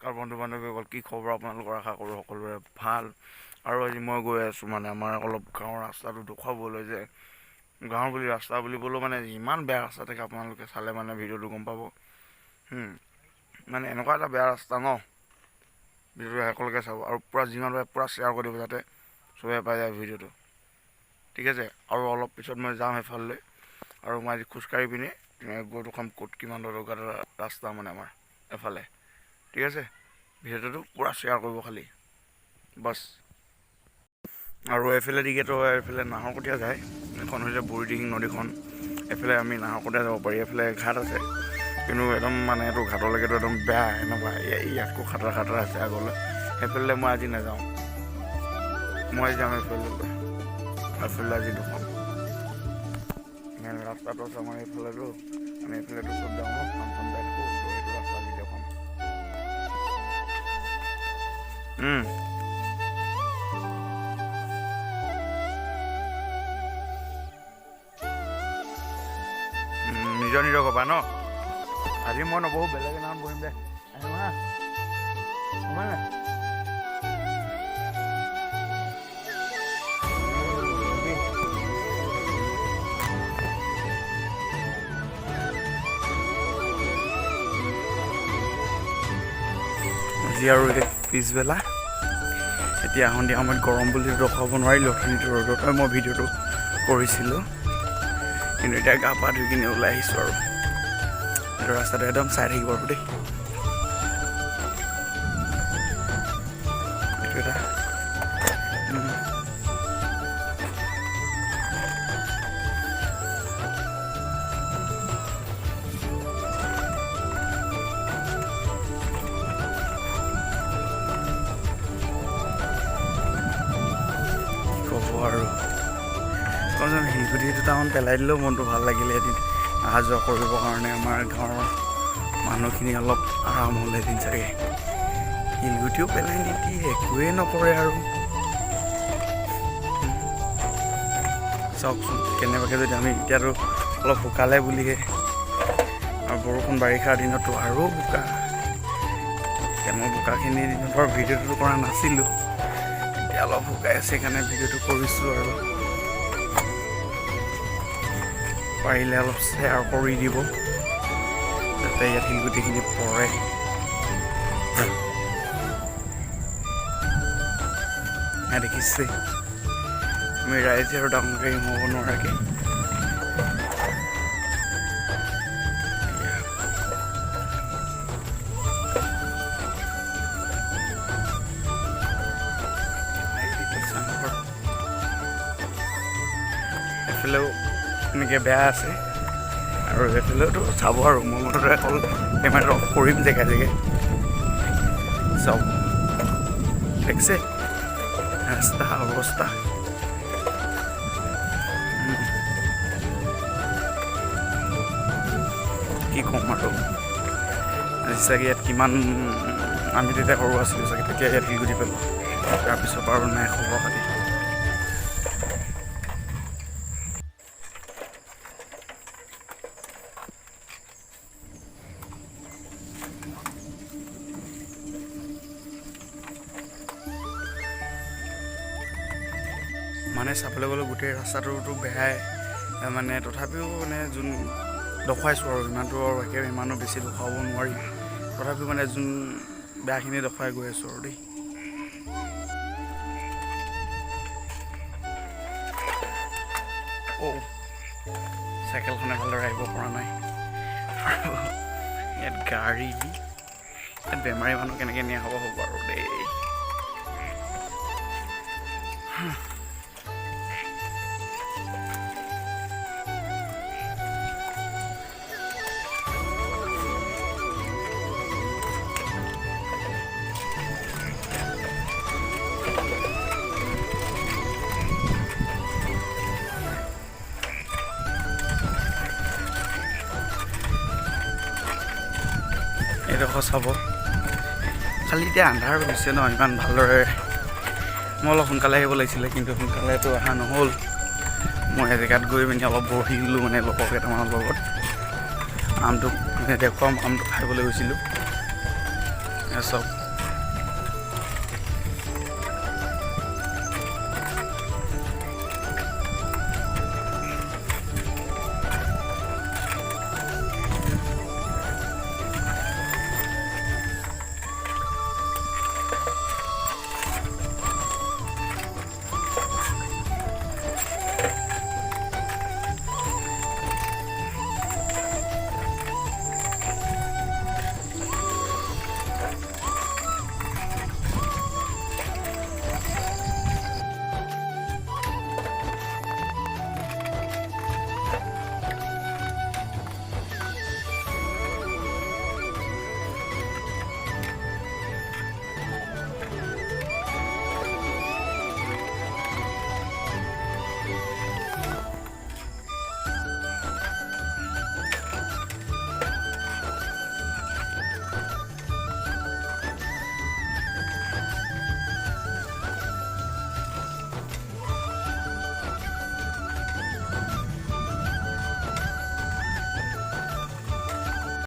নমস্কাৰ বন্ধু বান্ধৱীসকল, কি খবৰ আপোনালোকৰ? আশা কৰোঁ সকলোৰে ভাল। আৰু আজি মই গৈ আছোঁ মানে আমাৰ অলপ গাঁৱৰ ৰাস্তাটো দেখুৱাবলৈ, যে গাঁৱৰ বুলি ৰাস্তা বুলিবলৈও মানে ইমান বেয়া ৰাস্তা থাকে, আপোনালোকে চালে মানে ভিডিঅ'টো গম পাব। মানে এনেকুৱা এটা বেয়া ৰাস্তা ন, ভিডিঅ'টো সকলোকে চাব আৰু পূৰা যিমান পাৰে পূৰা শ্বেয়াৰ কৰি দিব, যাতে চবেই পাই যায় ভিডিঅ'টো। ঠিক আছে, আৰু অলপ পিছত মই যাম সেইফাললৈ, আৰু মই আজি খোজকাঢ়ি পিনে গৈ দেখাম ক'ত কিমান দৰকাৰ ৰাস্তা মানে আমাৰ এফালে। ঠিক আছে, ভিডিঅ'টো পূৰা শ্বেয়াৰ কৰিব খালি বাছ। আৰু এইফালে দিগেতো হয়, এইফালে নাহৰকটীয়া যায়, এখন হৈছে বুঢ়ীদিহিং নদীখন। এইফালে আমি নাহৰকটীয়া যাব পাৰি, এইফালে ঘাট আছে, কিন্তু একদম মানে এইটো ঘাটলৈকেতো একদম বেয়া, এনেকুৱা ইয়াতকৈ খাতৰা আছে আগলৈ। সেইফালে মই আজি নাযাওঁ, মই যাম এইফালে আজি দুখন মেইন ৰাস্তাটো আছে আমাৰ এইফালেতো, আমি এইফালেতো চব যাওঁ ন, ফাংচন যাই থাকোঁ, তো এইটো ৰাস্তা আজি দেখুৱাম। নিজৰ ক'বা ন, আজি মই নবহোঁ, বেলেগ এদিনাখন বহিম দে। আহিব হা, সময় নাই। আজি আৰু এই পিছবেলা, এতিয়া সন্ধিয়া সময়ত গৰম বুলি ৰখাব নোৱাৰিলোঁ, কিন্তু ৰ'দতে মই ভিডিঅ'টো কৰিছিলোঁ। কিন্তু এতিয়া গা পা ধুই কিনে ওলাই আহিছোঁ, আৰু এইটো ৰাস্তাটো একদম চাই থাকিব আৰু দেই। এইটো এটা ক'ব আৰু শিলগুটি দুটামান পেলাই দিলেও মনটো ভাল লাগিলে এদিন অহা যোৱা কৰিবৰ কাৰণে। আমাৰ গাঁৱৰ মানুহখিনি অলপ আৰাম হ'ল এদিন চাগে। শিলগুটিও পেলাই নিদিয়ে, একোৱেই নকৰে আৰু। চাওকচোন কেনেবাকৈ যদি আমি এতিয়াতো অলপ শুকালে বুলিহে, আৰু বৰষুণ বাৰিষাৰ দিনতো আৰু বোকা। এতিয়া মই বোকাখিনি দিনত বাৰু ভিডিঅ'টো কৰা নাছিলোঁ, এতিয়া অলপ শুকাই আছে সেইকাৰণে ভিডিঅ'টো কৰিছোঁ। আৰু পাৰিলে অলপ শ্বেয়াৰ কৰি দিব, যাতে ইয়াত শিলগুটিখিনি পৰে। দেখিছে আমি ৰাইজে আৰু ডাঙৰকৈ সোমাব নোৱাৰাকৈ। এইফালেও এনেকৈ বেয়া আছে, আৰু এইফালেওতো চাব। আৰু মোৰ মতে অকল কেমেৰাটো অফ কৰিম জেগাই চাওক, দেখিছে ৰাস্তা অৱস্থা। কি ক'ম আৰু, আজি চাগে ইয়াত কিমান, আমি তেতিয়া সৰু আছিলোঁ চাগে, তেতিয়া ইয়াত শিলগুটি পেলোঁ, তাৰপিছত আৰু নাই খবৰ খাতি। মানে চাবলৈ গ'লে গোটেই ৰাস্তাটোতো বেয়াই, মানে তথাপিও মানে যোন দেখুৱাইছোঁ আৰু ইমানটো, আৰু একেবাৰে ইমানো বেছি দেখুৱাব নোৱাৰি, তথাপিও মানে যোন বেয়াখিনি দেখুৱাই গৈ আছোঁ আৰু দেই। চাইকেলখনে ভালদৰে আহিব পৰা নাই, আৰু ইয়াত গাড়ী, ইয়াত বেমাৰী মানুহ কেনেকৈ নিয়া হ'ব আৰু দেই। এইডোখৰ চাব খালি, এতিয়া আন্ধাৰ হৈছে ন, ইমান ভালদৰে মই অলপ সোনকালে আহিব লাগিছিলে, কিন্তু সোনকালেতো অহা নহ'ল। মই এজেগাত গৈ পিনি অলপ বহিলোঁ, মানে লগৰ কেইটামানৰ লগত আমটো দেখুৱাম, আমটো খাবলৈ গৈছিলোঁ। চব